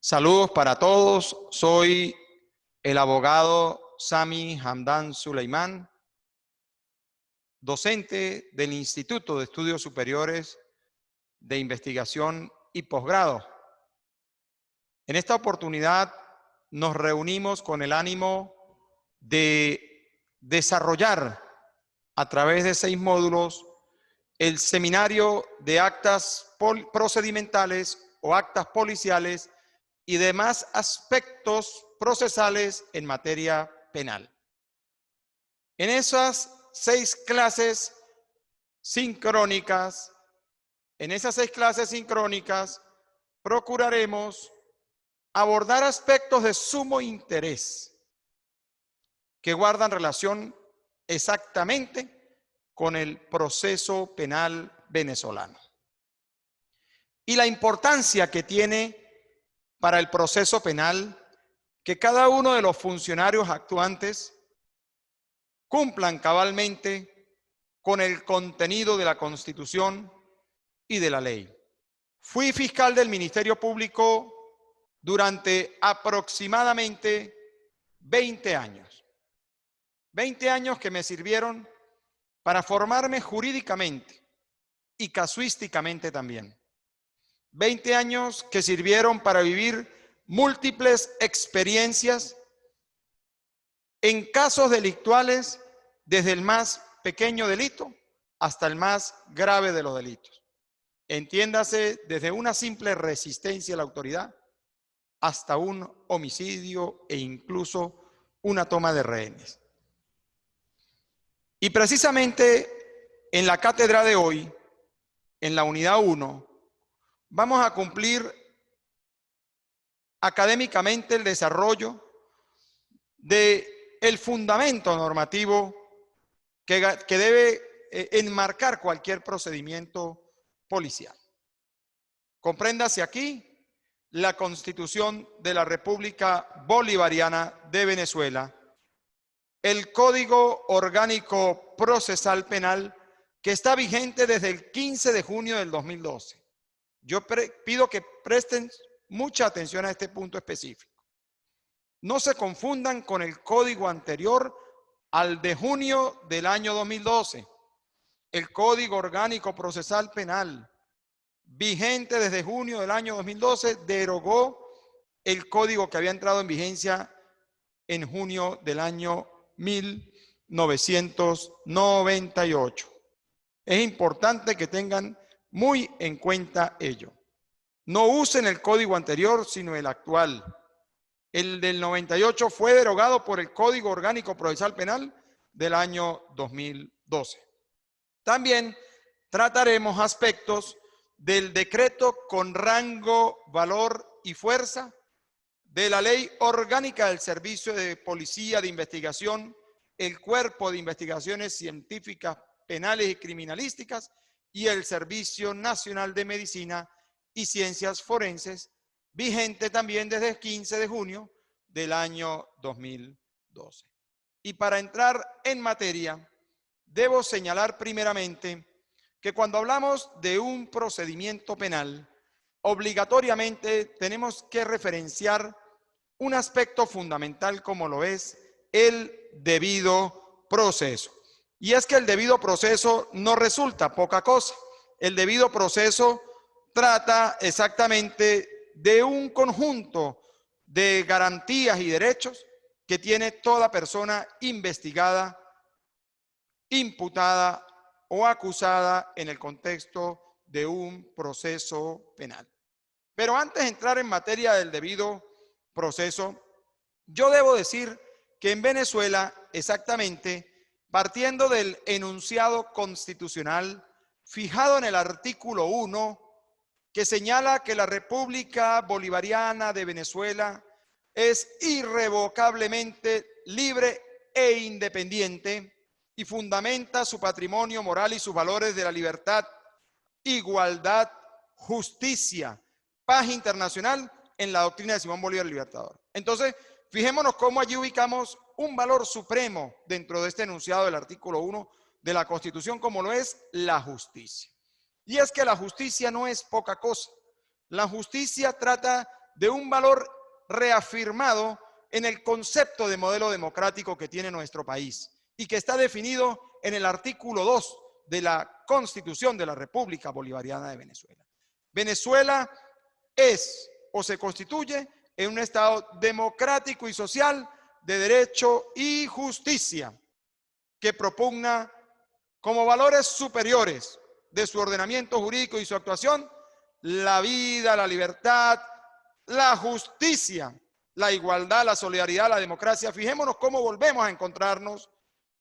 Saludos para todos. Soy el abogado Sami Hamdan Suleimán, docente del Instituto de Estudios Superiores de Investigación y Posgrado. En esta oportunidad nos reunimos con el ánimo de desarrollar a través de 6 módulos el seminario de actas procedimentales o actas policiales y demás aspectos procesales en materia penal. En esas 6 clases sincrónicas, procuraremos abordar aspectos de sumo interés que guardan relación exactamente con el proceso penal venezolano y la importancia que tiene para el proceso penal que cada uno de los funcionarios actuantes cumplan cabalmente con el contenido de la Constitución y de la ley. Fui fiscal del Ministerio Público durante aproximadamente 20 años. 20 años que me sirvieron para formarme jurídicamente y casuísticamente también. 20 años que sirvieron para vivir múltiples experiencias en casos delictuales, desde el más pequeño delito hasta el más grave de los delitos. Entiéndase, desde una simple resistencia a la autoridad hasta un homicidio e incluso una toma de rehenes. Y precisamente en la cátedra de hoy, en la unidad 1, vamos a cumplir académicamente el desarrollo del fundamento normativo que debe enmarcar cualquier procedimiento policial. Compréndase aquí la Constitución de la República Bolivariana de Venezuela, el Código Orgánico Procesal Penal que está vigente desde el 15 de junio del 2012. Yo pido que presten mucha atención a este punto específico. No se confundan con el código anterior al de junio del año 2012. El Código Orgánico Procesal Penal, vigente desde junio del año 2012, derogó el código que había entrado en vigencia en junio del año 1998. Es importante que tengan muy en cuenta ello. No usen el código anterior, sino el actual. El del 98 fue derogado por el Código Orgánico Procesal Penal del año 2012. También trataremos aspectos del decreto con rango, valor y fuerza, de la Ley Orgánica del Servicio de Policía de Investigación, el Cuerpo de Investigaciones Científicas, Penales y Criminalísticas y el Servicio Nacional de Medicina y Ciencias Forenses, vigente también desde el 15 de junio del año 2012. Y para entrar en materia, debo señalar primeramente que cuando hablamos de un procedimiento penal, obligatoriamente tenemos que referenciar un aspecto fundamental como lo es el debido proceso. Y es que el debido proceso no resulta poca cosa. El debido proceso trata exactamente de un conjunto de garantías y derechos que tiene toda persona investigada, imputada o acusada en el contexto de un proceso penal. Pero antes de entrar en materia del debido proceso, yo debo decir que en Venezuela, exactamente, partiendo del enunciado constitucional fijado en el artículo 1, que señala que la República Bolivariana de Venezuela es irrevocablemente libre e independiente y fundamenta su patrimonio moral y sus valores de la libertad, igualdad, justicia, paz internacional en la doctrina de Simón Bolívar el Libertador. Entonces, fijémonos cómo allí ubicamos un valor supremo dentro de este enunciado del artículo 1 de la Constitución, como lo es la justicia. Y es que la justicia no es poca cosa. La justicia trata de un valor reafirmado en el concepto de modelo democrático que tiene nuestro país y que está definido en el artículo 2 de la Constitución de la República Bolivariana de Venezuela. Venezuela es o se constituye en un Estado democrático y social de derecho y justicia que propugna como valores superiores de su ordenamiento jurídico y su actuación la vida, la libertad, la justicia, la igualdad, la solidaridad, la democracia. Fijémonos cómo volvemos a encontrarnos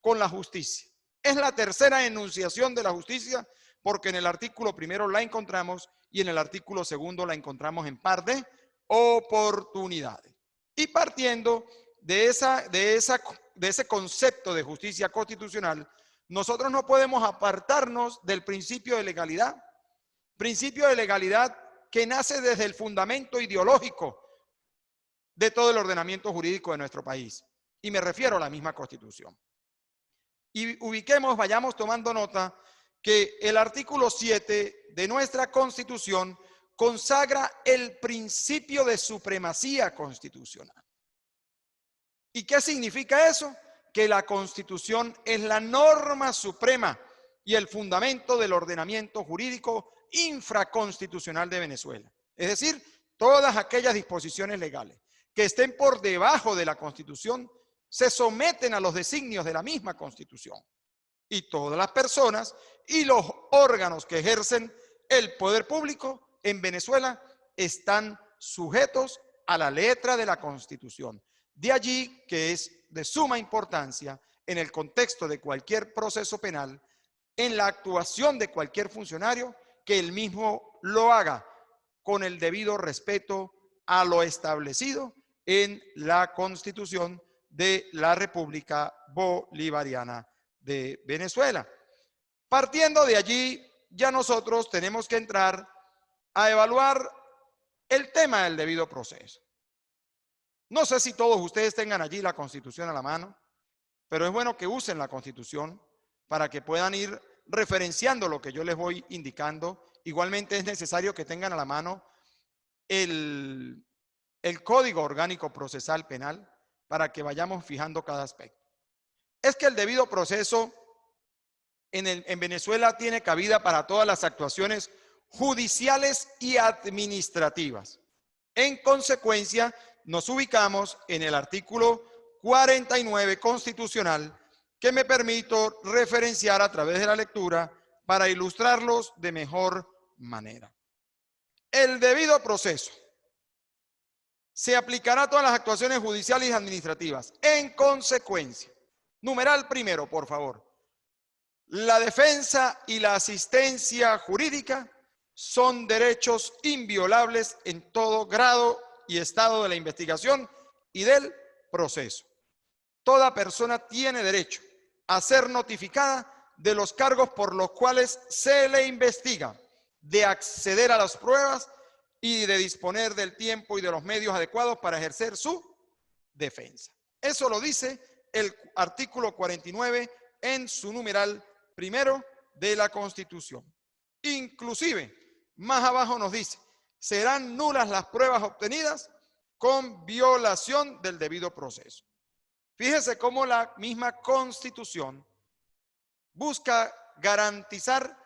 con la justicia. Es la tercera enunciación de la justicia porque en el artículo primero la encontramos y en el artículo segundo la encontramos en par de oportunidades. Y partiendo de ese concepto de justicia constitucional, nosotros no podemos apartarnos del principio de legalidad que nace desde el fundamento ideológico de todo el ordenamiento jurídico de nuestro país. Y me refiero a la misma Constitución. Y vayamos tomando nota que el artículo 7 de nuestra Constitución consagra el principio de supremacía constitucional. ¿Y qué significa eso? Que la Constitución es la norma suprema y el fundamento del ordenamiento jurídico infraconstitucional de Venezuela. Es decir, todas aquellas disposiciones legales que estén por debajo de la Constitución se someten a los designios de la misma Constitución. Y todas las personas y los órganos que ejercen el poder público en Venezuela están sujetos a la letra de la Constitución. De allí que es de suma importancia en el contexto de cualquier proceso penal, en la actuación de cualquier funcionario, que el mismo lo haga con el debido respeto a lo establecido en la Constitución de la República Bolivariana de Venezuela. Partiendo de allí, ya nosotros tenemos que entrar a evaluar el tema del debido proceso. No sé si todos ustedes tengan allí la Constitución a la mano, pero es bueno que usen la Constitución para que puedan ir referenciando lo que yo les voy indicando. Igualmente es necesario que tengan a la mano el Código Orgánico Procesal Penal para que vayamos fijando cada aspecto. Es que el debido proceso en Venezuela tiene cabida para todas las actuaciones judiciales y administrativas. En consecuencia, nos ubicamos en el artículo 49 constitucional, que me permito referenciar a través de la lectura para ilustrarlos de mejor manera. El debido proceso se aplicará a todas las actuaciones judiciales y administrativas. En consecuencia, numeral primero, por favor. La defensa y la asistencia jurídica son derechos inviolables en todo grado y estado de la investigación y del proceso. Toda persona tiene derecho a ser notificada de los cargos por los cuales se le investiga, de acceder a las pruebas y de disponer del tiempo y de los medios adecuados para ejercer su defensa. Eso lo dice el artículo 49 en su numeral primero de la Constitución. Inclusive, más abajo nos dice, serán nulas las pruebas obtenidas con violación del debido proceso. Fíjese cómo la misma Constitución busca garantizar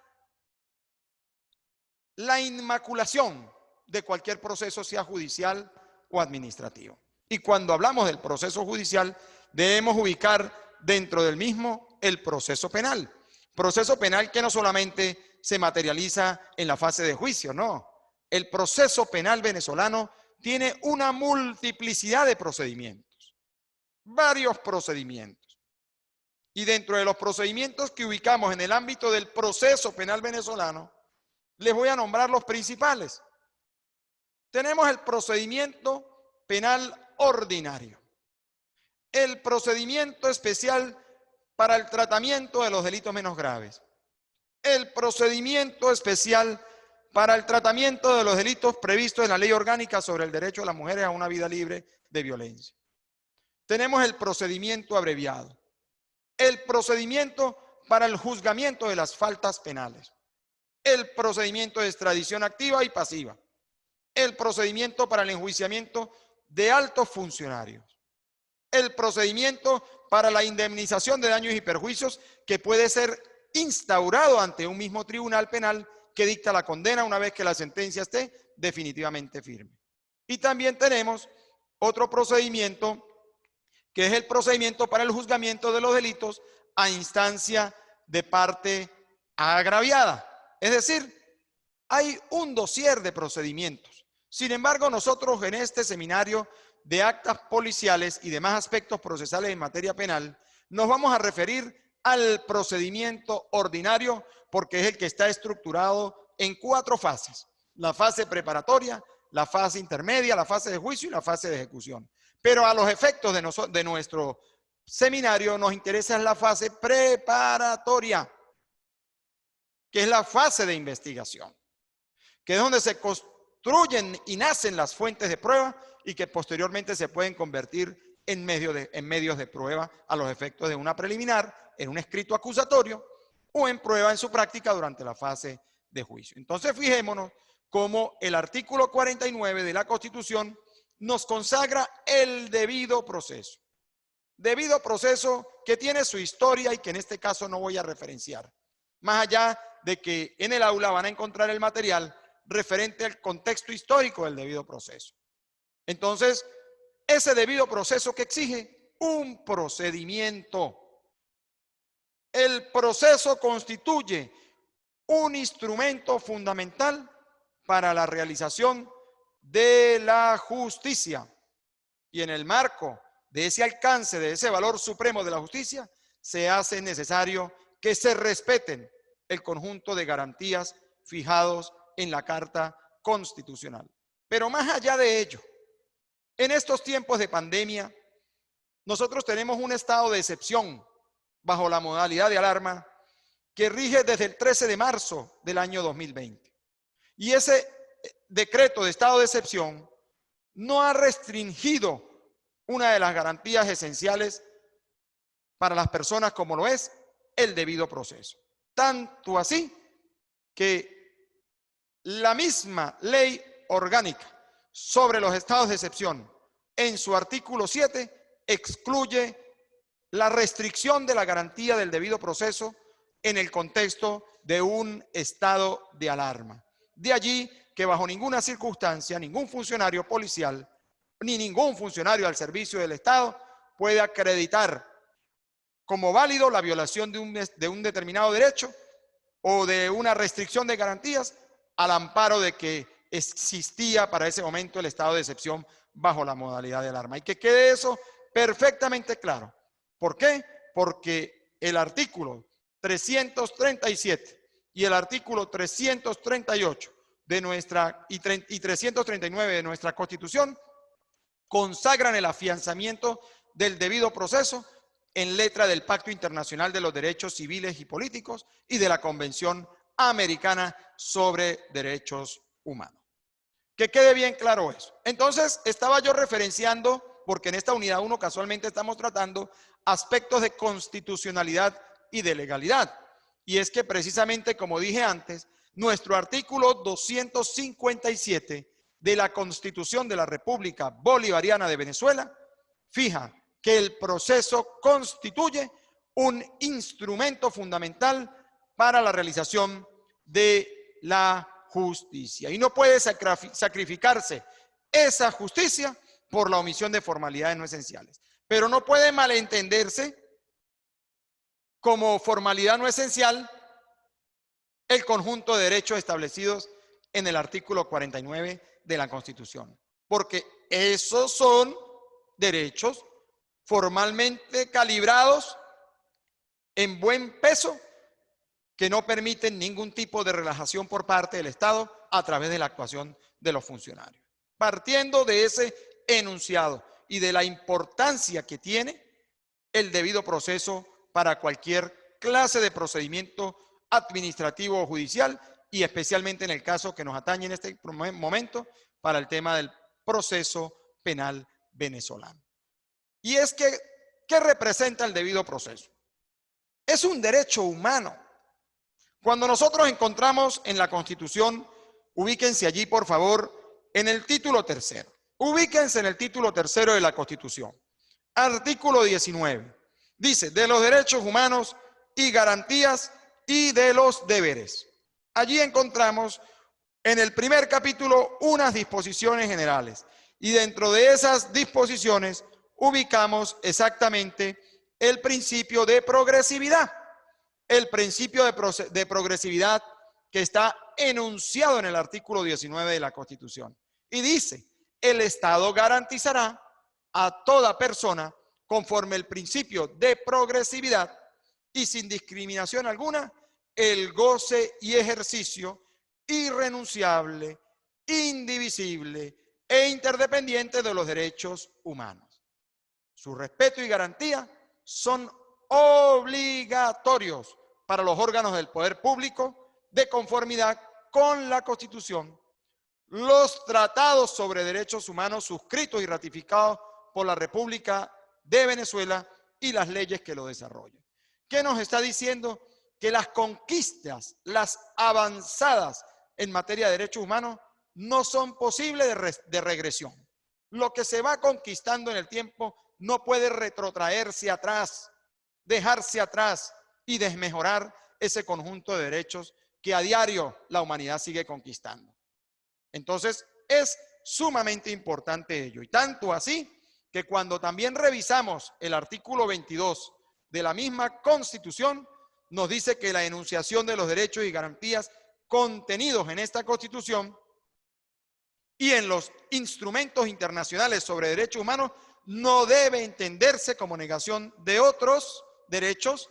la inmaculación de cualquier proceso, sea judicial o administrativo. Y cuando hablamos del proceso judicial, debemos ubicar dentro del mismo el proceso penal. Proceso penal que no solamente se materializa en la fase de juicio, no. El proceso penal venezolano tiene una multiplicidad de procedimientos, varios procedimientos. Y dentro de los procedimientos que ubicamos en el ámbito del proceso penal venezolano, les voy a nombrar los principales. Tenemos el procedimiento penal ordinario, el procedimiento especial para el tratamiento de los delitos menos graves, el procedimiento especial para el tratamiento de los delitos previstos en la Ley Orgánica sobre el derecho de las mujeres a una vida libre de violencia. Tenemos el procedimiento abreviado, el procedimiento para el juzgamiento de las faltas penales, el procedimiento de extradición activa y pasiva, el procedimiento para el enjuiciamiento de altos funcionarios, el procedimiento para la indemnización de daños y perjuicios que puede ser instaurado ante un mismo tribunal penal que dicta la condena una vez que la sentencia esté definitivamente firme. Y también tenemos otro procedimiento que es el procedimiento para el juzgamiento de los delitos a instancia de parte agraviada. Es decir, hay un dossier de procedimientos. Sin embargo, nosotros en este seminario de actas policiales y demás aspectos procesales en materia penal, nos vamos a referir al procedimiento ordinario porque es el que está estructurado en 4 fases. La fase preparatoria, la fase intermedia, la fase de juicio y la fase de ejecución. Pero a los efectos de nuestro seminario nos interesa la fase preparatoria, que es la fase de investigación, que es donde se construyen y nacen las fuentes de prueba y que posteriormente se pueden convertir en medios de prueba a los efectos de una preliminar, en un escrito acusatorio o en prueba en su práctica durante la fase de juicio. Entonces, fijémonos cómo el artículo 49 de la Constitución nos consagra el debido proceso. Debido proceso que tiene su historia y que en este caso no voy a referenciar. Más allá de que en el aula van a encontrar el material referente al contexto histórico del debido proceso. Entonces, ese debido proceso que exige un procedimiento. El proceso constituye un instrumento fundamental para la realización de la justicia. Y en el marco de ese alcance, de ese valor supremo de la justicia, se hace necesario que se respeten el conjunto de garantías fijados en la Carta Constitucional. Pero más allá de ello, en estos tiempos de pandemia, nosotros tenemos un estado de excepción bajo la modalidad de alarma que rige desde el 13 de marzo del año 2020. Y ese decreto de estado de excepción no ha restringido una de las garantías esenciales para las personas como lo es el debido proceso. Tanto así que la misma ley orgánica sobre los estados de excepción en su artículo 7 excluye la restricción de la garantía del debido proceso en el contexto de un estado de alarma. De allí que bajo ninguna circunstancia, ningún funcionario policial ni ningún funcionario al servicio del Estado puede acreditar como válido la violación de un determinado derecho o de una restricción de garantías al amparo de que existía para ese momento el estado de excepción bajo la modalidad de alarma. Y que quede eso perfectamente claro. ¿Por qué? Porque el artículo 337 y el artículo 338 de y 339 de nuestra Constitución consagran el afianzamiento del debido proceso en letra del Pacto Internacional de los Derechos Civiles y Políticos y de la Convención Americana sobre Derechos Humanos. Que quede bien claro eso. Entonces, estaba yo referenciando, porque en esta unidad 1 casualmente estamos tratando aspectos de constitucionalidad y de legalidad. Y es que precisamente, como dije antes, nuestro artículo 257 de la Constitución de la República Bolivariana de Venezuela fija que el proceso constituye un instrumento fundamental para la realización de la justicia. Y no puede sacrificarse esa justicia por la omisión de formalidades no esenciales. Pero no puede malentenderse como formalidad no esencial el conjunto de derechos establecidos en el artículo 49 de la Constitución. Porque esos son derechos formalmente calibrados en buen peso que no permiten ningún tipo de relajación por parte del Estado a través de la actuación de los funcionarios. Partiendo de ese enunciado y de la importancia que tiene el debido proceso para cualquier clase de procedimiento administrativo o judicial y especialmente en el caso que nos atañe en este momento para el tema del proceso penal venezolano. Y es que, ¿qué representa el debido proceso? Es un derecho humano. Cuando nosotros encontramos en la Constitución, ubíquense allí por favor, en el título tercero. Ubíquense en el título tercero de la Constitución. Artículo 19. Dice, de los derechos humanos y garantías y de los deberes. Allí encontramos en el primer capítulo unas disposiciones generales. Y dentro de esas disposiciones ubicamos exactamente el principio de progresividad. El principio de progresividad que está enunciado en el artículo 19 de la Constitución. Y dice, el Estado garantizará a toda persona conforme el principio de progresividad y sin discriminación alguna el goce y ejercicio irrenunciable, indivisible e interdependiente de los derechos humanos. Su respeto y garantía son obligatorios para los órganos del poder público de conformidad con la Constitución, los tratados sobre derechos humanos suscritos y ratificados por la República de Venezuela y las leyes que lo desarrollan. ¿Qué nos está diciendo? Que las conquistas, las avanzadas en materia de derechos humanos no son posibles de regresión. Lo que se va conquistando en el tiempo no puede retrotraerse atrás, dejarse atrás y desmejorar ese conjunto de derechos que a diario la humanidad sigue conquistando. Entonces, es sumamente importante ello. Y tanto así que cuando también revisamos el artículo 22 de la misma Constitución, nos dice que la enunciación de los derechos y garantías contenidos en esta Constitución y en los instrumentos internacionales sobre derechos humanos no debe entenderse como negación de otros derechos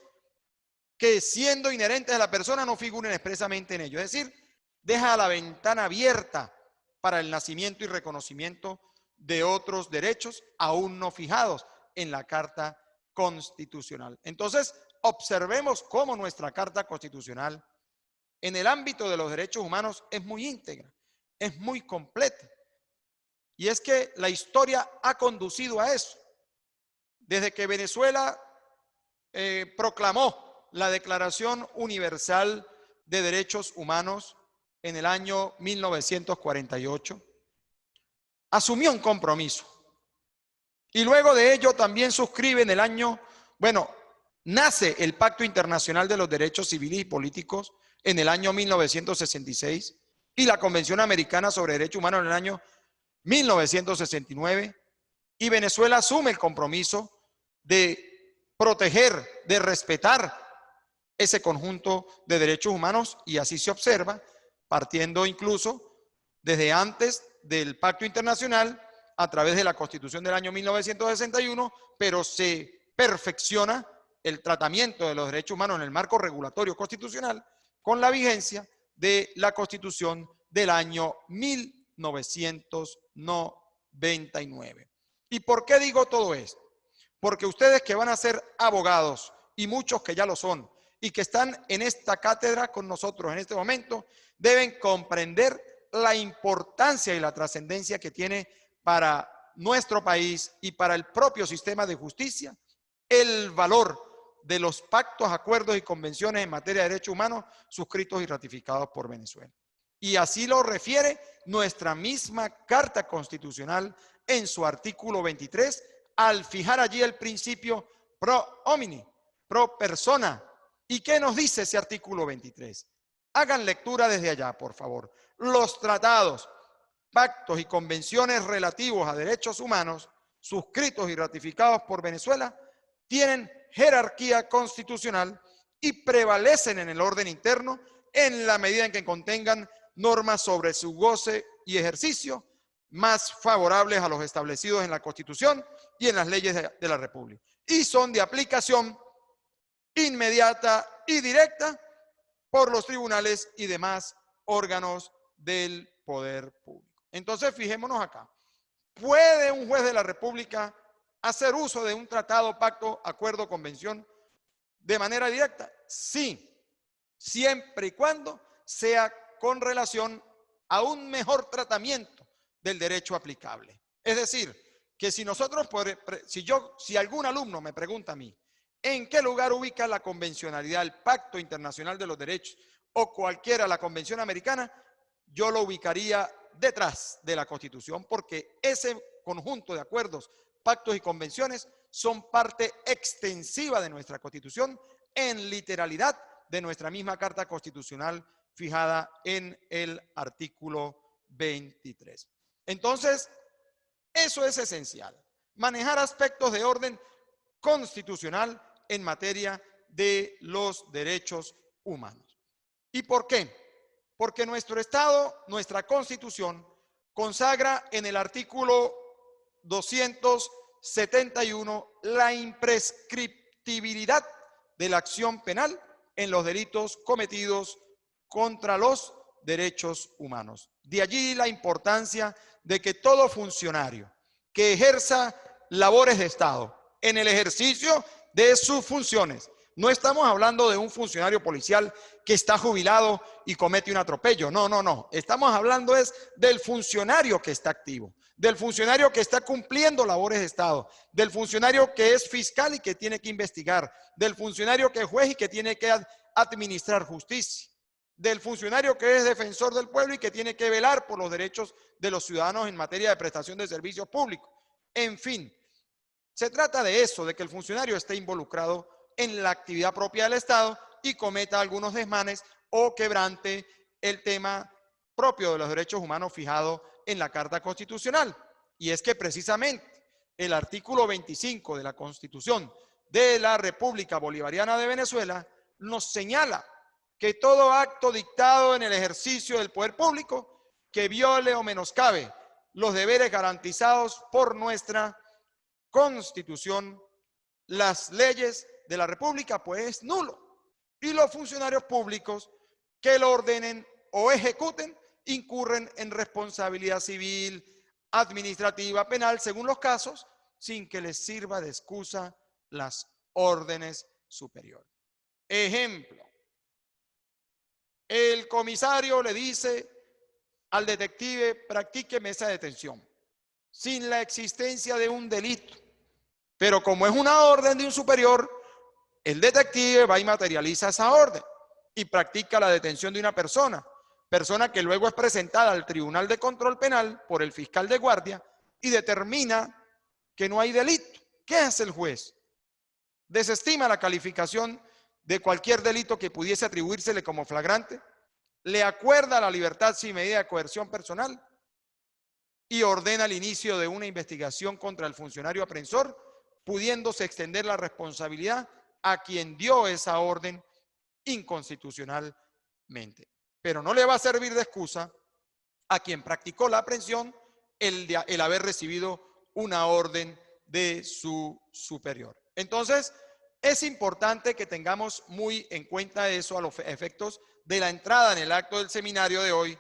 que, siendo inherentes a la persona, no figuren expresamente en ello. Es decir, deja la ventana abierta para el nacimiento y reconocimiento de otros derechos aún no fijados en la Carta Constitucional. Entonces, observemos cómo nuestra Carta Constitucional en el ámbito de los derechos humanos es muy íntegra, es muy completa. Y es que la historia ha conducido a eso. Desde que Venezuela proclamó la Declaración Universal de Derechos Humanos en el año 1948, asumió un compromiso. Y luego de ello también suscribe en el año, nace el Pacto Internacional de los Derechos Civiles y Políticos en el año 1966 y la Convención Americana sobre Derechos Humanos en el año 1969, y Venezuela asume el compromiso de proteger, de respetar ese conjunto de derechos humanos, y así se observa, partiendo incluso desde antes del Pacto Internacional a través de la Constitución del año 1961, pero se perfecciona el tratamiento de los derechos humanos en el marco regulatorio constitucional con la vigencia de la Constitución del año 1999. ¿Y por qué digo todo esto? Porque ustedes que van a ser abogados, y muchos que ya lo son, y que están en esta cátedra con nosotros en este momento, deben comprender la importancia y la trascendencia que tiene para nuestro país y para el propio sistema de justicia el valor de los pactos, acuerdos y convenciones en materia de derechos humanos suscritos y ratificados por Venezuela. Y así lo refiere nuestra misma Carta Constitucional en su artículo 23, al fijar allí el principio pro homini, pro persona. ¿Y qué nos dice ese artículo 23? Hagan lectura desde allá, por favor. Los tratados, pactos y convenciones relativos a derechos humanos suscritos y ratificados por Venezuela tienen jerarquía constitucional y prevalecen en el orden interno en la medida en que contengan normas sobre su goce y ejercicio más favorables a los establecidos en la Constitución y en las leyes de la República, y son de aplicación inmediata y directa por los tribunales y demás órganos del poder público. Entonces, fijémonos acá. ¿Puede un juez de la República hacer uso de un tratado, pacto, acuerdo, convención de manera directa? Sí, siempre y cuando sea con relación a un mejor tratamiento del derecho aplicable. Es decir, que si nosotros, si algún alumno me pregunta a mí, ¿en qué lugar ubica la convencionalidad, el Pacto Internacional de los Derechos o cualquiera, la Convención Americana? Yo lo ubicaría detrás de la Constitución, porque ese conjunto de acuerdos, pactos y convenciones son parte extensiva de nuestra Constitución, en literalidad de nuestra misma Carta Constitucional fijada en el artículo 23. Entonces, eso es esencial, manejar aspectos de orden constitucional en materia de los derechos humanos. ¿Y por qué? Porque nuestro Estado, nuestra Constitución, consagra en el artículo 271 la imprescriptibilidad de la acción penal en los delitos cometidos contra los derechos humanos. De allí la importancia de que todo funcionario que ejerza labores de Estado en el ejercicio de sus funciones, no estamos hablando de un funcionario policial que está jubilado y comete un atropello. No, no, no. Estamos hablando es del funcionario que está activo, del funcionario que está cumpliendo labores de Estado, del funcionario que es fiscal y que tiene que investigar, del funcionario que es juez y que tiene que administrar justicia, del funcionario que es defensor del pueblo y que tiene que velar por los derechos de los ciudadanos en materia de prestación de servicios públicos. En fin, se trata de eso, de que el funcionario esté involucrado en la actividad propia del Estado y cometa algunos desmanes o quebrante el tema propio de los derechos humanos fijado en la Carta Constitucional. Y es que precisamente el artículo 25 de la Constitución de la República Bolivariana de Venezuela nos señala que todo acto dictado en el ejercicio del poder público que viole o menoscabe los deberes garantizados por nuestra Constitución, las leyes de la República, pues es nulo. Y los funcionarios públicos que lo ordenen o ejecuten incurren en responsabilidad civil, administrativa, penal, según los casos, sin que les sirva de excusa las órdenes superiores. Ejemplo, el comisario le dice al detective: practíqueme esa detención, sin la existencia de un delito. Pero como es una orden de un superior, el detective va y materializa esa orden y practica la detención de una persona que luego es presentada al Tribunal de Control Penal por el fiscal de guardia y determina que no hay delito. ¿Qué hace el juez? Desestima la calificación de cualquier delito que pudiese atribuírsele como flagrante, le acuerda la libertad sin medida de coerción personal y ordena el inicio de una investigación contra el funcionario apreensor, pudiéndose extender la responsabilidad a quien dio esa orden inconstitucionalmente. Pero no le va a servir de excusa a quien practicó la aprehensión el haber recibido una orden de su superior. Entonces, es importante que tengamos muy en cuenta eso a los efectos de la entrada en el acto del seminario de hoy.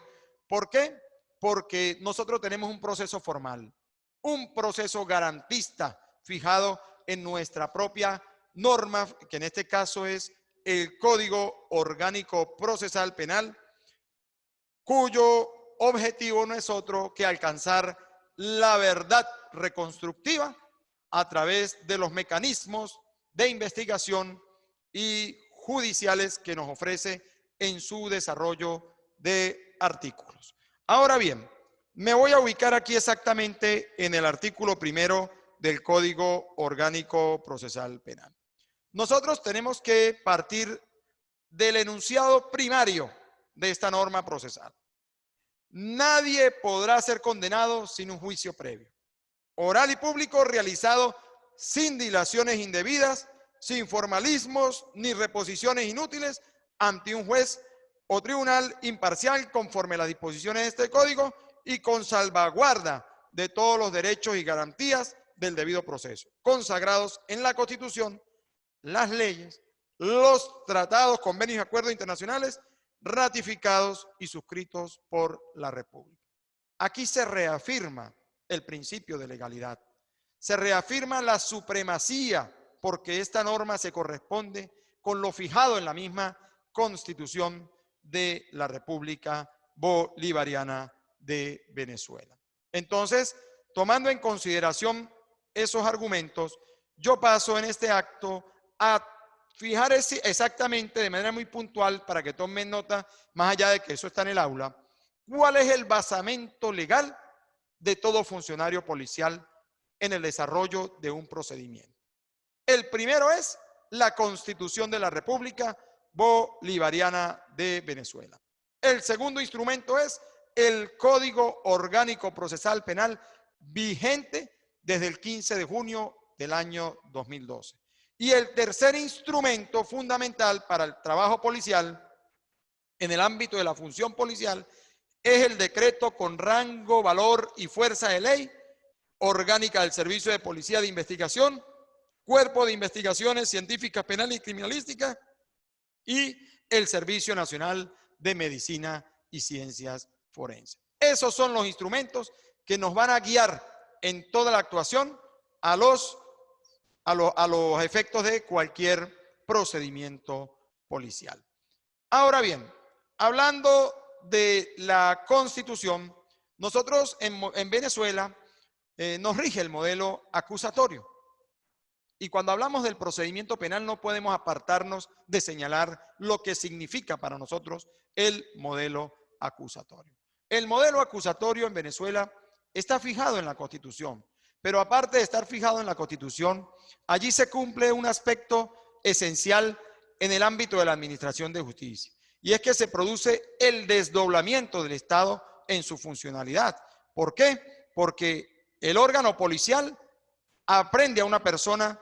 ¿Por qué? Porque nosotros tenemos un proceso formal, un proceso garantista fijado en nuestra propia norma, que en este caso es el Código Orgánico Procesal Penal, cuyo objetivo no es otro que alcanzar la verdad reconstructiva a través de los mecanismos de investigación y judiciales que nos ofrece en su desarrollo de artículos. Ahora bien, me voy a ubicar aquí exactamente en el artículo primero del Código Orgánico Procesal Penal. Nosotros tenemos que partir del enunciado primario de esta norma procesal. Nadie podrá ser condenado sin un juicio previo, oral y público, realizado sin dilaciones indebidas, sin formalismos ni reposiciones inútiles, ante un juez o tribunal imparcial conforme a las disposiciones de este código y con salvaguarda de todos los derechos y garantías del debido proceso, consagrados en la Constitución, las leyes, los tratados, convenios y acuerdos internacionales ratificados y suscritos por la República. Aquí se reafirma el principio de legalidad, se reafirma la supremacía, porque esta norma se corresponde con lo fijado en la misma Constitución de la República Bolivariana de Venezuela. Entonces, tomando en consideración esos argumentos, yo paso en este acto a fijar exactamente de manera muy puntual, para que tomen nota, más allá de que eso está en el aula, ¿Cuál es el basamento legal de todo funcionario policial en el desarrollo de un procedimiento? El primero es la Constitución de la República Bolivariana de Venezuela. El segundo instrumento es el Código Orgánico Procesal Penal vigente desde el 15 de junio del año 2012. Y el tercer instrumento fundamental para el trabajo policial en el ámbito de la función policial es el decreto con rango, valor y fuerza de ley orgánica del Servicio de Policía de Investigación, Cuerpo de Investigaciones Científicas Penales y Criminalísticas y el Servicio Nacional de Medicina y Ciencias Forenses. Esos son los instrumentos que nos van a guiar en toda la actuación a los efectos de cualquier procedimiento policial. Ahora bien, hablando de la Constitución, nosotros en Venezuela nos rige el modelo acusatorio. Y cuando hablamos del procedimiento penal no podemos apartarnos de señalar lo que significa para nosotros el modelo acusatorio. El modelo acusatorio en Venezuela está fijado en la Constitución, pero aparte de estar fijado en la Constitución, allí se cumple un aspecto esencial en el ámbito de la administración de justicia, y es que se produce el desdoblamiento del Estado en su funcionalidad. ¿Por qué? Porque el órgano policial aprende a una persona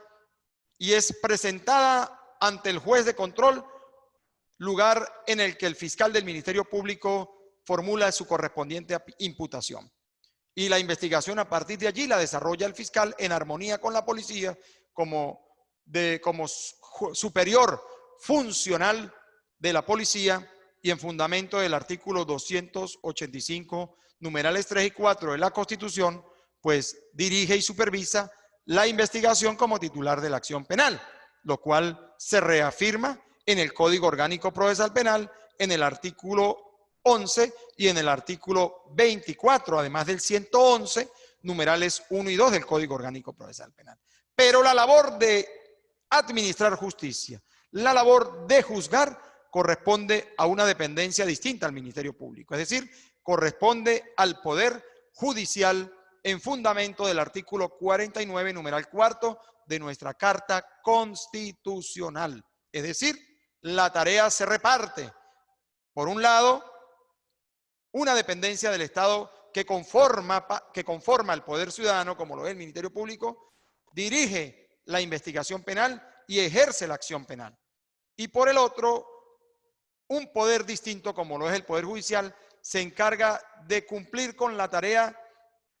y es presentada ante el juez de control, lugar en el que el fiscal del Ministerio Público formula su correspondiente imputación. Y la investigación a partir de allí la desarrolla el fiscal en armonía con la policía como superior funcional de la policía y en fundamento del artículo 285, numerales 3 y 4 de la Constitución, pues dirige y supervisa la investigación como titular de la acción penal, lo cual se reafirma en el Código Orgánico Procesal Penal, en el artículo 11 y en el artículo 24, además del 111, numerales 1 y 2 del Código Orgánico Procesal Penal. Pero la labor de administrar justicia, la labor de juzgar, corresponde a una dependencia distinta al Ministerio Público, es decir, corresponde al Poder Judicial en fundamento del artículo 49, numeral 4 de nuestra Carta Constitucional. Es decir, la tarea se reparte. Por un lado, una dependencia del Estado que conforma al Poder Ciudadano, como lo es el Ministerio Público, dirige la investigación penal y ejerce la acción penal. Y por el otro, un poder distinto, como lo es el Poder Judicial, se encarga de cumplir con la tarea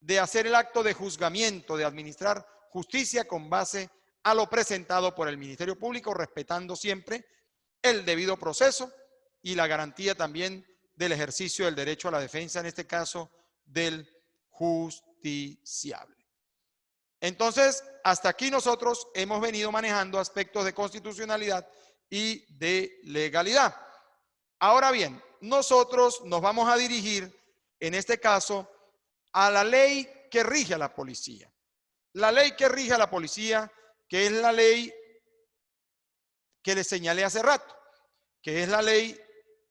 de hacer el acto de juzgamiento, de administrar justicia con base a lo presentado por el Ministerio Público, respetando siempre el debido proceso y la garantía también del ejercicio del derecho a la defensa, en este caso del justiciable. Entonces, hasta aquí nosotros hemos venido manejando aspectos de constitucionalidad y de legalidad. Ahora bien, nosotros nos vamos a dirigir, en este caso, a la ley que rige a la policía. La ley que rige a la policía, que es la ley que les señalé hace rato, que es la ley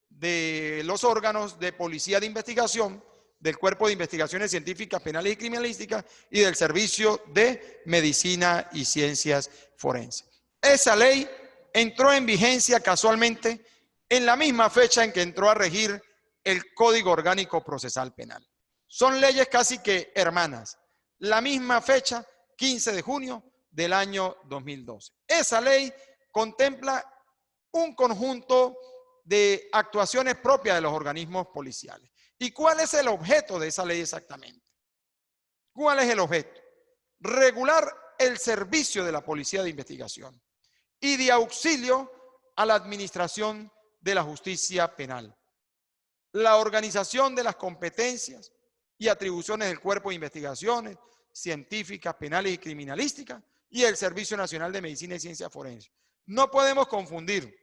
de los órganos de policía de investigación, del Cuerpo de Investigaciones Científicas, Penales y Criminalísticas y del Servicio de Medicina y Ciencias Forenses. Esa ley entró en vigencia casualmente en la misma fecha en que entró a regir el Código Orgánico Procesal Penal. Son leyes casi que hermanas. La misma fecha, 15 de junio del año 2012. Esa ley contempla un conjunto de actuaciones propias de los organismos policiales. ¿Y cuál es el objeto de esa ley exactamente? ¿Cuál es el objeto? Regular el servicio de la policía de investigación y de auxilio a la administración de la justicia penal. La organización de las competencias y atribuciones del Cuerpo de Investigaciones Científicas, Penales y Criminalísticas y el Servicio Nacional de Medicina y Ciencias Forenses. No podemos confundir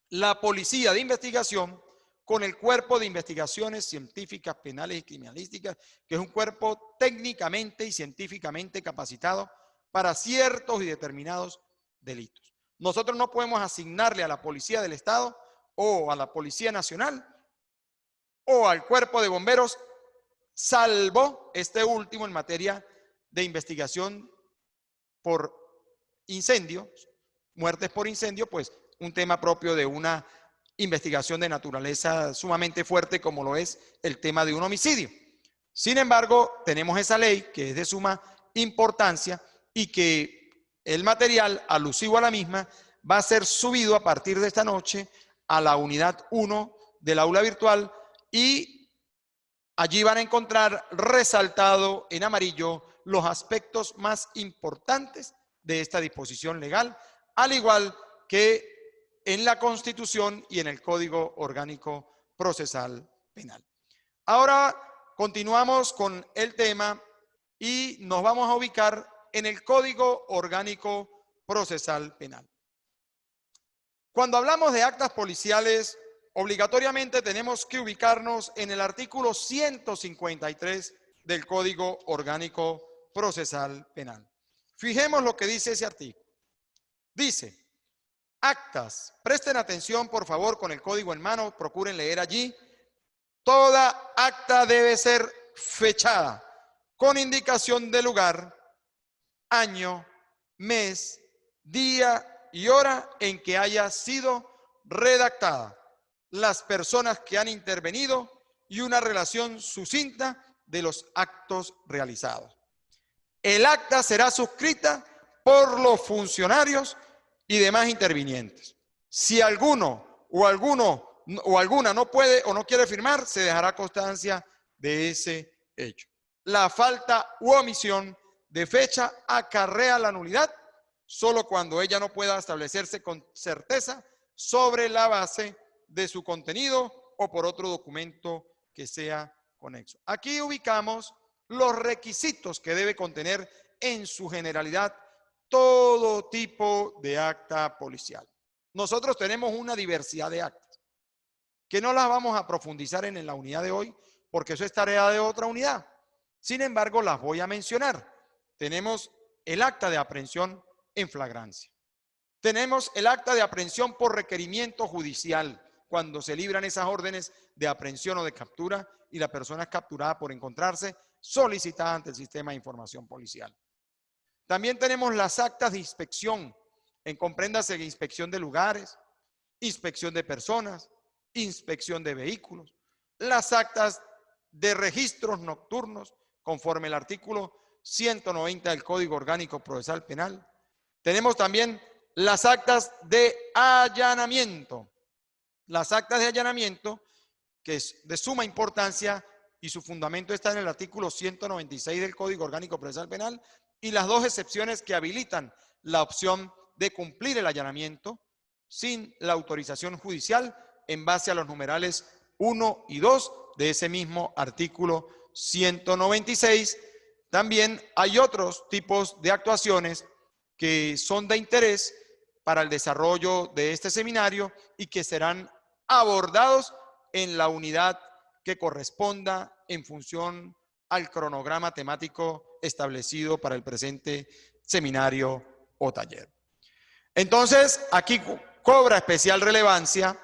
la policía de investigación con el Cuerpo de Investigaciones Científicas, Penales y Criminalísticas, que es un cuerpo técnicamente y científicamente capacitado para ciertos y determinados delitos. Nosotros no podemos asignarle a la Policía del Estado o a la Policía Nacional o al cuerpo de bomberos, salvo este último en materia de investigación por incendio, muertes por incendio, pues un tema propio de una investigación de naturaleza sumamente fuerte como lo es el tema de un homicidio. Sin embargo, tenemos esa ley que es de suma importancia y que el material alusivo a la misma va a ser subido a partir de esta noche a la unidad 1 del aula virtual y allí van a encontrar resaltado en amarillo los aspectos más importantes de esta disposición legal, al igual que en la Constitución y en el Código Orgánico Procesal Penal. Ahora continuamos con el tema y nos vamos a ubicar en el Código Orgánico Procesal Penal. Cuando hablamos de actas policiales, obligatoriamente tenemos que ubicarnos en el artículo 153 del Código Orgánico Procesal Penal. Fijemos lo que dice ese artículo. Dice, actas, presten atención por favor con el código en mano, procuren leer allí. Toda acta debe ser fechada con indicación de lugar, año, mes, día y hora en que haya sido redactada, las personas que han intervenido y una relación sucinta de los actos realizados. El acta será suscrita por los funcionarios y demás intervinientes. Si alguno o alguna no puede o no quiere firmar, se dejará constancia de ese hecho. La falta u omisión de fecha acarrea la nulidad solo cuando ella no pueda establecerse con certeza sobre la base de su contenido o por otro documento que sea conexo. Aquí ubicamos los requisitos que debe contener en su generalidad todo tipo de acta policial. Nosotros tenemos una diversidad de actas que no las vamos a profundizar en la unidad de hoy porque eso es tarea de otra unidad. Sin embargo, las voy a mencionar. Tenemos el acta de aprehensión en flagrancia. Tenemos el acta de aprehensión por requerimiento judicial, cuando se libran esas órdenes de aprehensión o de captura y la persona es capturada por encontrarse solicitada ante el sistema de información policial. También tenemos las actas de inspección, compréndase inspección de lugares, inspección de personas, inspección de vehículos, las actas de registros nocturnos, conforme el artículo 190 del Código Orgánico Procesal Penal. Tenemos también las actas de allanamiento. Las actas de allanamiento, que es de suma importancia y su fundamento está en el artículo 196 del Código Orgánico Procesal Penal y las dos excepciones que habilitan la opción de cumplir el allanamiento sin la autorización judicial en base a los numerales 1 y 2 de ese mismo artículo 196. También hay otros tipos de actuaciones que son de interés para el desarrollo de este seminario y que serán abordados en la unidad que corresponda en función al cronograma temático establecido para el presente seminario o taller. Entonces, aquí cobra especial relevancia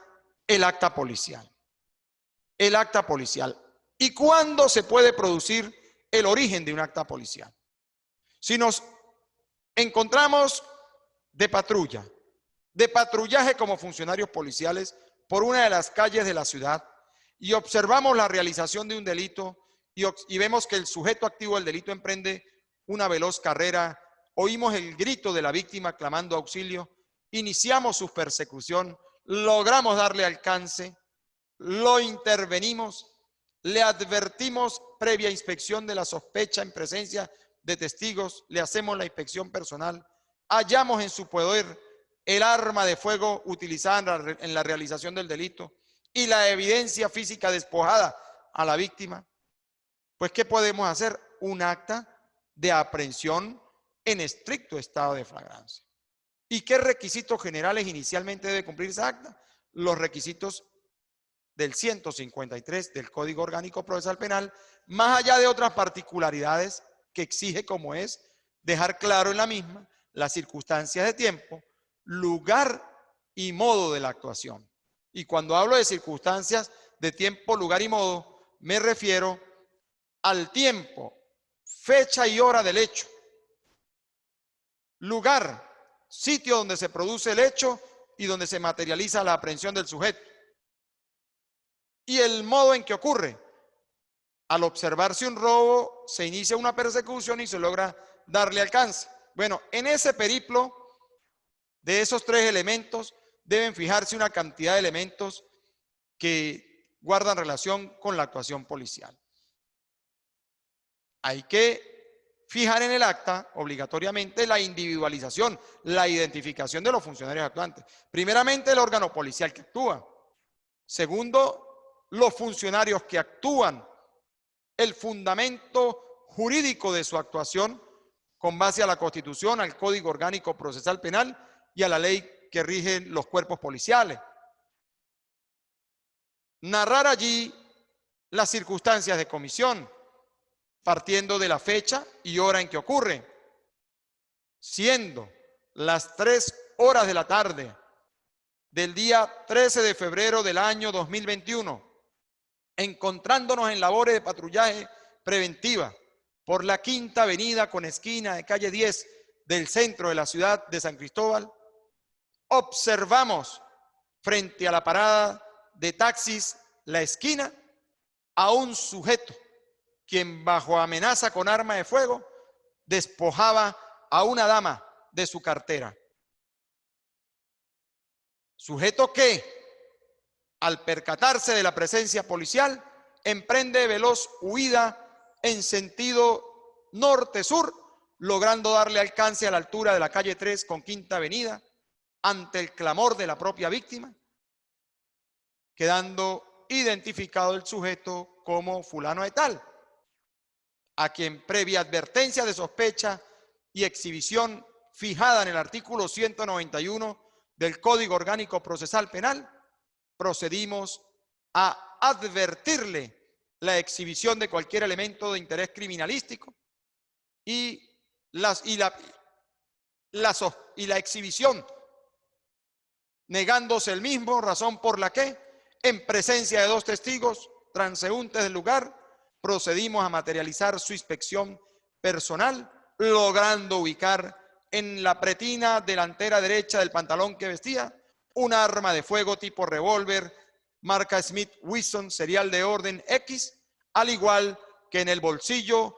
el acta policial. El acta policial. ¿Y cuándo se puede producir el origen de un acta policial? Si nos encontramos de patrulla, de patrullaje como funcionarios policiales por una de las calles de la ciudad y observamos la realización de un delito y vemos que el sujeto activo del delito emprende una veloz carrera, oímos el grito de la víctima clamando auxilio, iniciamos su persecución, logramos darle alcance, lo intervenimos, le advertimos previa inspección de la sospecha en presencia de testigos, le hacemos la inspección personal, hallamos en su poder el arma de fuego utilizada en la realización del delito y la evidencia física despojada a la víctima. Pues, ¿qué podemos hacer? Un acta de aprehensión en estricto estado de flagrancia. ¿Y qué requisitos generales inicialmente debe cumplir esa acta? Los requisitos del 153 del Código Orgánico Procesal Penal, más allá de otras particularidades que exige, como es dejar claro en la misma las circunstancias de tiempo, lugar y modo de la actuación. Y cuando hablo de circunstancias de tiempo, lugar y modo, me refiero al tiempo, fecha y hora del hecho, lugar, sitio donde se produce el hecho y donde se materializa la aprehensión del sujeto, y el modo en que ocurre. Al observarse un robo, se inicia una persecución y se logra darle alcance. Bueno, en ese periplo de esos tres elementos deben fijarse una cantidad de elementos que guardan relación con la actuación policial. Hay que fijar en el acta obligatoriamente la individualización, la identificación de los funcionarios actuantes. Primeramente, el órgano policial que actúa. Segundo, los funcionarios que actúan. El fundamento jurídico de su actuación con base a la Constitución, al Código Orgánico Procesal Penal y a la ley que rige los cuerpos policiales. Narrar allí las circunstancias de comisión, partiendo de la fecha y hora en que ocurre, siendo las 3 horas de la tarde del día 13 de febrero del año 2021, encontrándonos en labores de patrullaje preventiva por la Quinta Avenida con esquina de calle 10 del centro de la ciudad de San Cristóbal, observamos frente a la parada de taxis La Esquina a un sujeto quien bajo amenaza con arma de fuego despojaba a una dama de su cartera. Sujeto que, al percatarse de la presencia policial, emprende veloz huida en sentido norte-sur, logrando darle alcance a la altura de la calle 3 con Quinta Avenida, ante el clamor de la propia víctima, quedando identificado el sujeto como fulano de tal, a quien previa advertencia de sospecha y exhibición fijada en el artículo 191 del Código Orgánico Procesal Penal, procedimos a advertirle la exhibición de cualquier elemento de interés criminalístico y la exhibición, negándose el mismo, razón por la que, en presencia de 2 testigos transeúntes del lugar, procedimos a materializar su inspección personal, logrando ubicar en la pretina delantera derecha del pantalón que vestía un arma de fuego tipo revólver, marca Smith Wesson, serial de orden X, al igual que en el bolsillo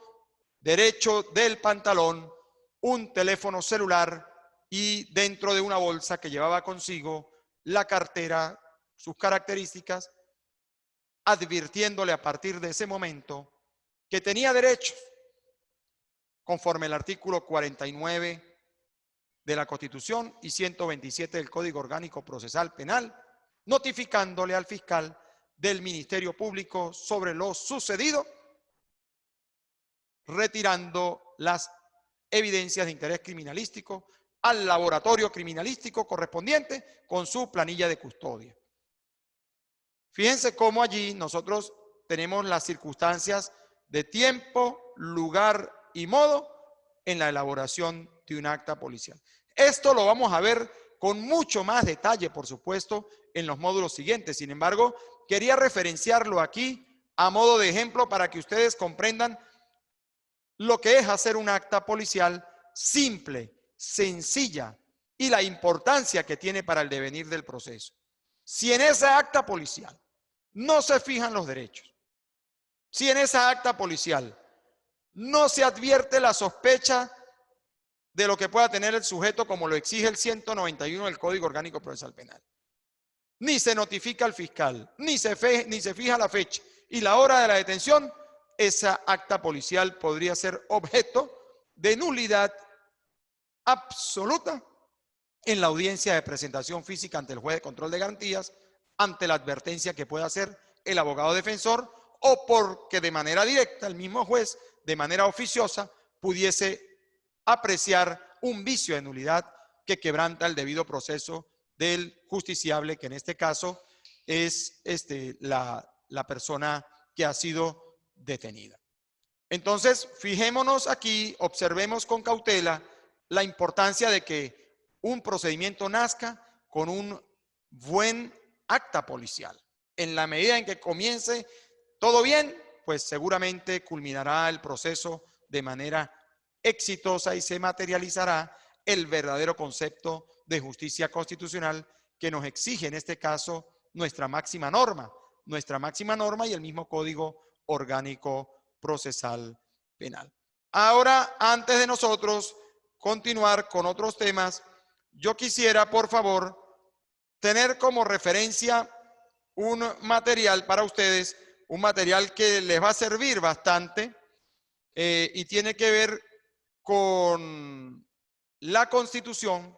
derecho del pantalón un teléfono celular y dentro de una bolsa que llevaba consigo la cartera, sus características, advirtiéndole a partir de ese momento que tenía derechos conforme al artículo 49 de la Constitución y 127 del Código Orgánico Procesal Penal, notificándole al fiscal del Ministerio Público sobre lo sucedido, retirando las evidencias de interés criminalístico al laboratorio criminalístico correspondiente con su planilla de custodia. Fíjense cómo allí nosotros tenemos las circunstancias de tiempo, lugar y modo en la elaboración de un acta policial. Esto lo vamos a ver con mucho más detalle, por supuesto, en los módulos siguientes. Sin embargo, quería referenciarlo aquí a modo de ejemplo para que ustedes comprendan lo que es hacer un acta policial simple, sencilla y la importancia que tiene para el devenir del proceso. Si en esa acta policial no se fijan los derechos, si en esa acta policial no se advierte la sospecha de lo que pueda tener el sujeto como lo exige el 191 del Código Orgánico Procesal Penal, ni se notifica al fiscal, ni se fija la fecha y la hora de la detención, esa acta policial podría ser objeto de nulidad absoluta en la audiencia de presentación física ante el juez de control de garantías, ante la advertencia que pueda hacer el abogado defensor o porque de manera directa el mismo juez, de manera oficiosa, pudiese apreciar un vicio de nulidad que quebranta el debido proceso del justiciable, que en este caso es la persona que ha sido detenida. Entonces, fijémonos aquí, observemos con cautela la importancia de que un procedimiento nazca con un buen acta policial. En la medida en que comience todo bien, pues seguramente culminará el proceso de manera exitosa y se materializará el verdadero concepto de justicia constitucional que nos exige en este caso nuestra máxima norma y el mismo Código Orgánico Procesal Penal. Ahora, antes de nosotros continuar con otros temas, yo quisiera, por favor, tener como referencia un material para ustedes, un material que les va a servir bastante y tiene que ver con la Constitución,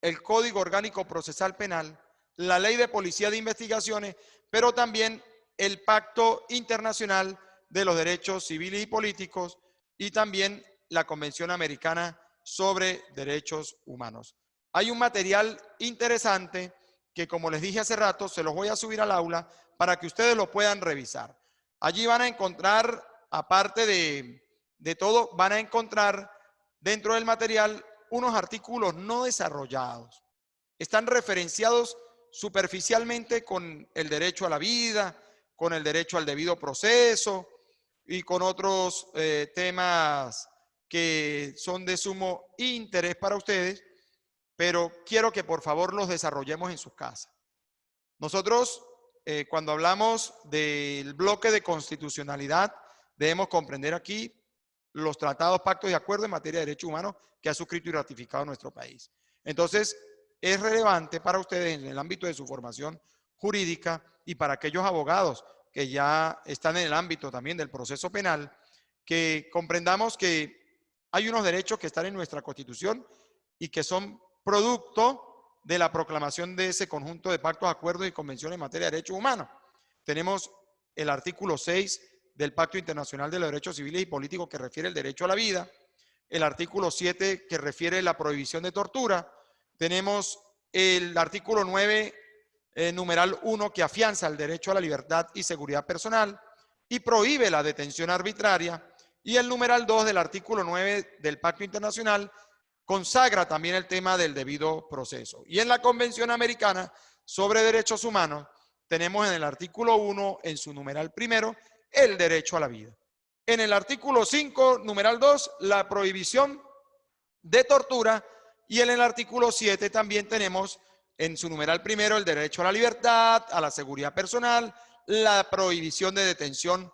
el Código Orgánico Procesal Penal, la Ley de Policía de Investigaciones, pero también el Pacto Internacional de los Derechos Civiles y Políticos y también la Convención Americana sobre Derechos Humanos. Hay un material interesante que, como les dije hace rato, se los voy a subir al aula para que ustedes lo puedan revisar. Allí van a encontrar, aparte de todo, van a encontrar dentro del material unos artículos no desarrollados. Están referenciados superficialmente con el derecho a la vida, con el derecho al debido proceso y con otros temas que son de sumo interés para ustedes, pero quiero que por favor los desarrollemos en sus casas. Nosotros, cuando hablamos del bloque de constitucionalidad, debemos comprender aquí los tratados, pactos y acuerdos en materia de derechos humanos que ha suscrito y ratificado nuestro país. Entonces, es relevante para ustedes en el ámbito de su formación jurídica y para aquellos abogados que ya están en el ámbito también del proceso penal, que comprendamos que hay unos derechos que están en nuestra Constitución y que son producto de la proclamación de ese conjunto de pactos, acuerdos y convenciones en materia de derechos humanos. Tenemos el artículo 6 del Pacto Internacional de los Derechos Civiles y Políticos que refiere el derecho a la vida, el artículo 7 que refiere la prohibición de tortura, tenemos el artículo 9, numeral 1, que afianza el derecho a la libertad y seguridad personal y prohíbe la detención arbitraria, y el numeral 2 del artículo 9 del Pacto Internacional consagra también el tema del debido proceso. Y en la Convención Americana sobre Derechos Humanos tenemos en el artículo 1, en su numeral primero, el derecho a la vida. En el artículo 5, numeral 2, la prohibición de tortura, y en el artículo 7 también tenemos en su numeral primero el derecho a la libertad, a la seguridad personal, la prohibición de detención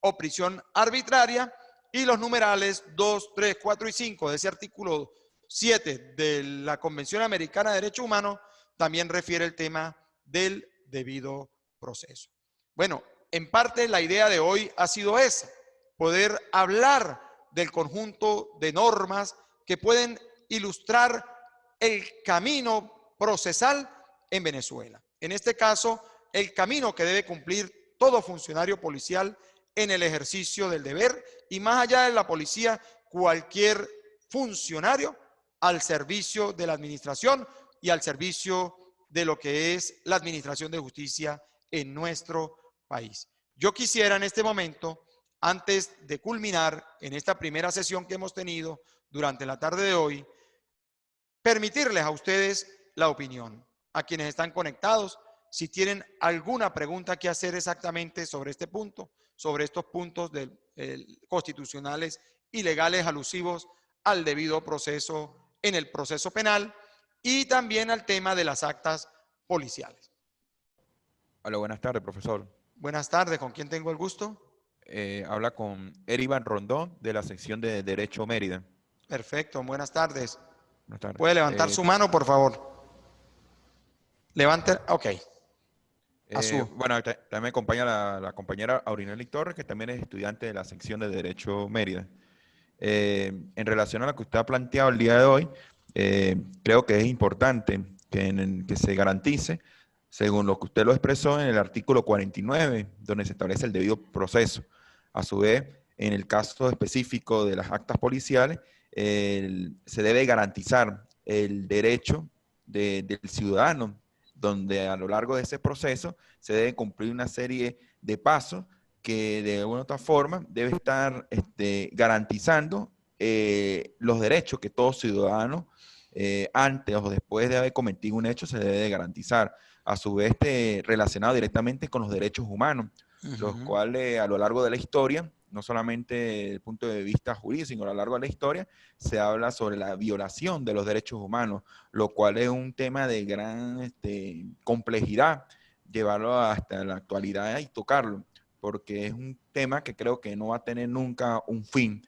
o prisión arbitraria, y los numerales 2, 3, 4 y 5 de ese artículo 7 de la Convención Americana de Derechos Humanos también refiere el tema del debido proceso. Bueno, en parte la idea de hoy ha sido esa, poder hablar del conjunto de normas que pueden ilustrar el camino procesal en Venezuela. En este caso, el camino que debe cumplir todo funcionario policial en el ejercicio del deber y, más allá de la policía, cualquier funcionario al servicio de la administración y al servicio de lo que es la administración de justicia en nuestro país. Yo quisiera en este momento, antes de culminar en esta primera sesión que hemos tenido durante la tarde de hoy, permitirles a ustedes la opinión, a quienes están conectados, si tienen alguna pregunta que hacer exactamente sobre este punto, sobre estos puntos constitucionales y legales alusivos al debido proceso en el proceso penal y también al tema de las actas policiales. Hola, buenas tardes, profesor. Buenas tardes, ¿con quién tengo el gusto? Habla con Erivan Rondón de la sección de Derecho Mérida. Perfecto, buenas tardes. Buenas tardes. ¿Puede levantar su mano, por favor? Levante, ok. Bueno, también me acompaña la compañera Aurinelli Torres, que también es estudiante de la sección de Derecho Mérida. En relación a lo que usted ha planteado el día de hoy, creo que es importante que se garantice, según lo que usted lo expresó en el artículo 49, donde se establece el debido proceso. A su vez, en el caso específico de las actas policiales, se debe garantizar el derecho del ciudadano, donde a lo largo de ese proceso se debe cumplir una serie de pasos que de una u otra forma debe estar garantizando los derechos que todo ciudadano antes o después de haber cometido un hecho se debe de garantizar. A su vez, relacionado directamente con los derechos humanos, los cuales a lo largo de la historia, no solamente desde el punto de vista jurídico, sino a lo largo de la historia, se habla sobre la violación de los derechos humanos, lo cual es un tema de gran complejidad, llevarlo hasta la actualidad y tocarlo, porque es un tema que creo que no va a tener nunca un fin,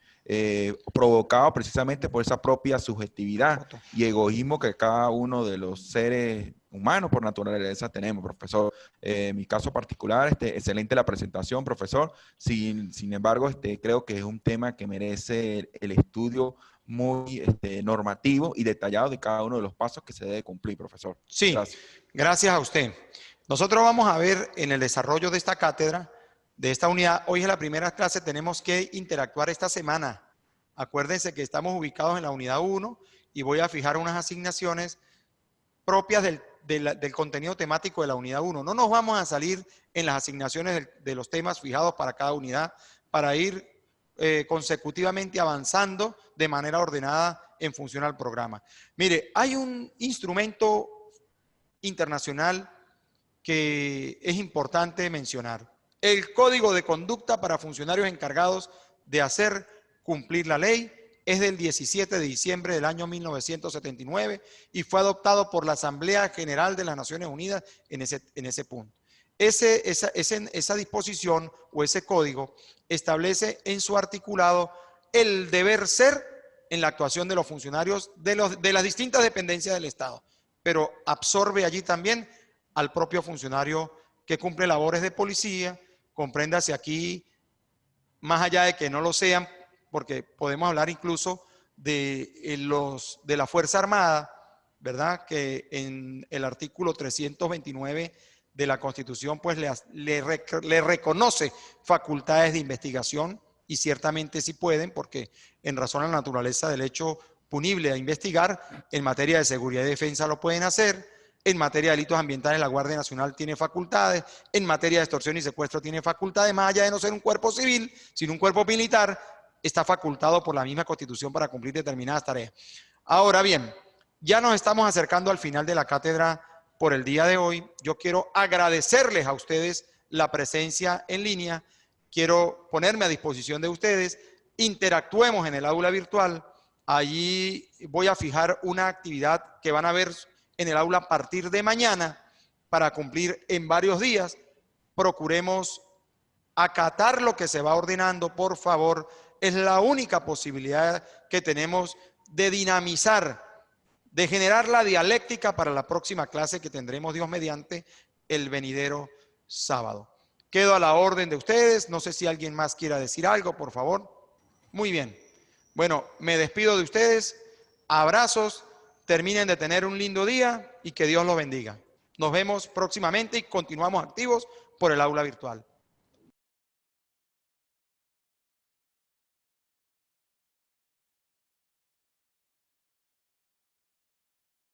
provocado precisamente por esa propia subjetividad y egoísmo que cada uno de los seres humanos por naturaleza tenemos, profesor. En mi caso particular, excelente la presentación, profesor. Sin embargo, creo que es un tema que merece el estudio muy normativo y detallado de cada uno de los pasos que se debe cumplir, profesor. Sí, gracias a usted. Nosotros vamos a ver en el desarrollo de esta cátedra, de esta unidad, hoy es la primera clase, tenemos que interactuar esta semana. Acuérdense que estamos ubicados en la unidad 1 y voy a fijar unas asignaciones propias del contenido temático de la unidad 1. No nos vamos a salir en las asignaciones de los temas fijados para cada unidad para ir consecutivamente avanzando de manera ordenada en función al programa. Mire, hay un instrumento internacional que es importante mencionar. El Código de Conducta para funcionarios encargados de hacer cumplir la ley es del 17 de diciembre del año 1979 y fue adoptado por la Asamblea General de las Naciones Unidas en ese punto. Esa disposición o ese código establece en su articulado el deber ser en la actuación de los funcionarios de las distintas dependencias del Estado, pero absorbe allí también al propio funcionario que cumple labores de policía, compréndase aquí, más allá de que no lo sean, porque podemos hablar incluso de la Fuerza Armada, ¿verdad? Que en el artículo 329 de la Constitución, pues le reconoce facultades de investigación y ciertamente sí pueden, porque en razón a la naturaleza del hecho punible a investigar, en materia de seguridad y defensa lo pueden hacer. En materia de delitos ambientales, la Guardia Nacional tiene facultades. En materia de extorsión y secuestro tiene facultades. Más allá de no ser un cuerpo civil, sino un cuerpo militar, está facultado por la misma Constitución para cumplir determinadas tareas. Ahora bien, ya nos estamos acercando al final de la cátedra por el día de hoy. Yo quiero agradecerles a ustedes la presencia en línea. Quiero ponerme a disposición de ustedes. Interactuemos en el aula virtual. Allí voy a fijar una actividad que van a ver en el aula a partir de mañana para cumplir en varios días. Procuremos acatar lo que se va ordenando, por favor. Es la única posibilidad que tenemos de dinamizar, de generar la dialéctica para la próxima clase que tendremos, Dios mediante, el venidero sábado. Quedo a la orden de ustedes. No sé si alguien más quiera decir algo, por favor. Muy bien. Bueno, me despido de ustedes. Abrazos. Terminen de tener un lindo día y que Dios los bendiga. Nos vemos próximamente y continuamos activos por el aula virtual.